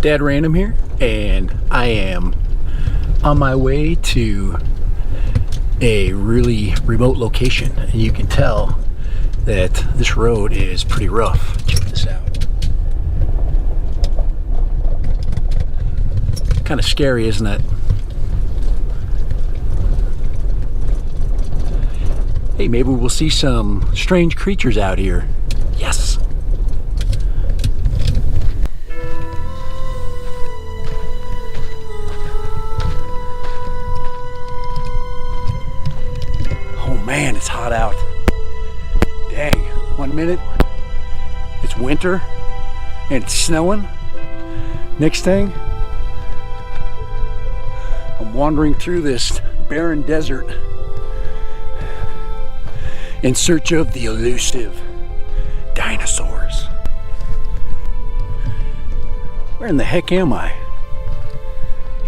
Dad Random here, and I am on my way to a really remote location, and you can tell that this road is pretty rough. Check this out. Kind of scary, isn't it? Hey, maybe we'll see some strange creatures out here. Yes. Oh man, it's hot out. Dang, 1 minute it's winter and it's snowing. Next thing, I'm wandering through this barren desert in search of the elusive dinosaurs. Where in the heck am I?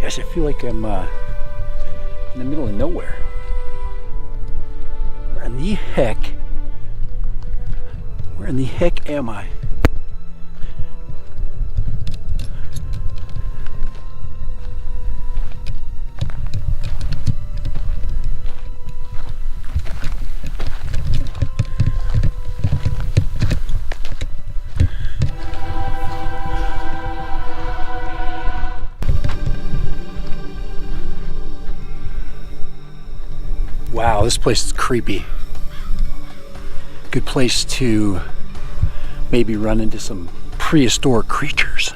Gosh, I feel like I'm in the middle of nowhere. Where in the heck am I? Wow, this place is creepy. Good place to maybe run into some prehistoric creatures.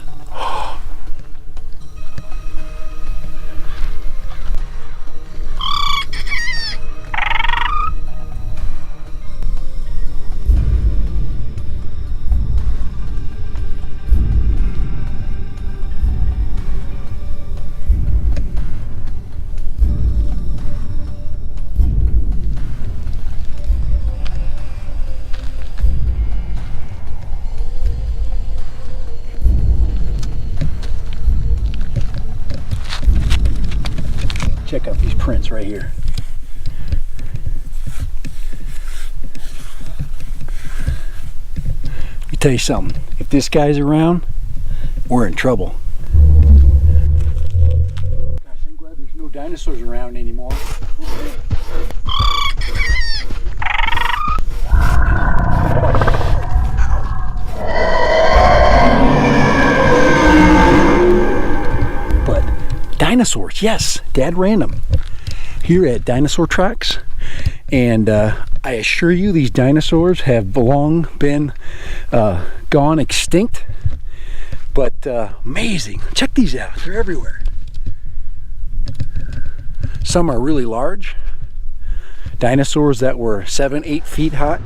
Check out these prints right here. Let me tell you something. If this guy's around, we're in trouble. Gosh, I'm glad there's no dinosaurs around anymore. Dinosaurs, yes, Dad Random here at Dinosaur Tracks, and I assure you these dinosaurs have long been gone extinct, but amazing. Check these out, they're everywhere. Some are really large, dinosaurs that were 7-8 feet high.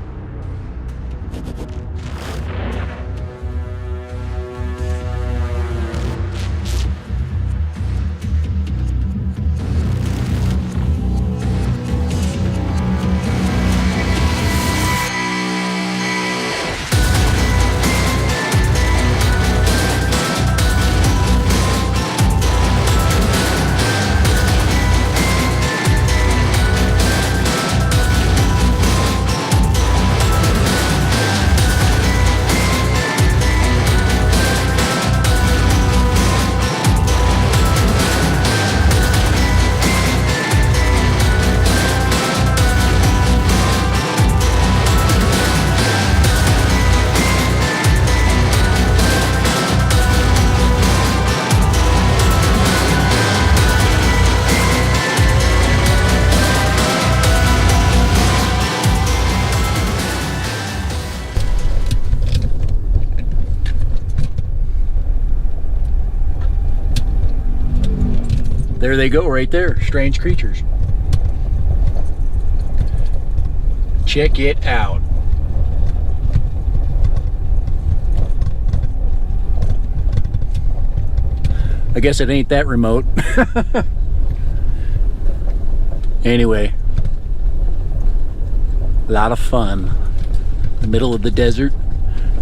There they go right there, strange creatures. Check it out. I guess it ain't that remote. Anyway, a lot of fun in the middle of the desert,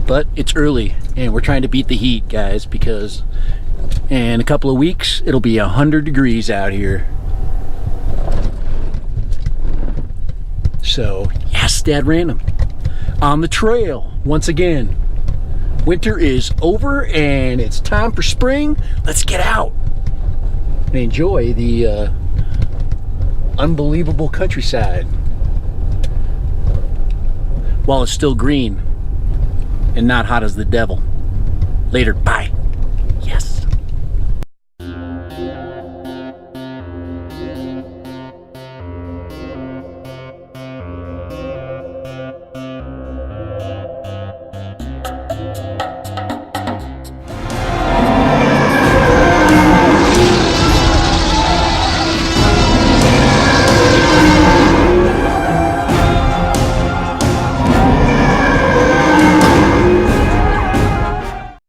but it's early and we're trying to beat the heat, guys, because in a couple of weeks it'll be 100 degrees out here. So yes, Dad Random on the trail once again. winter is over and it's time for spring. Let's get out and enjoy the unbelievable countryside while it's still green and not hot as the devil. Later, bye.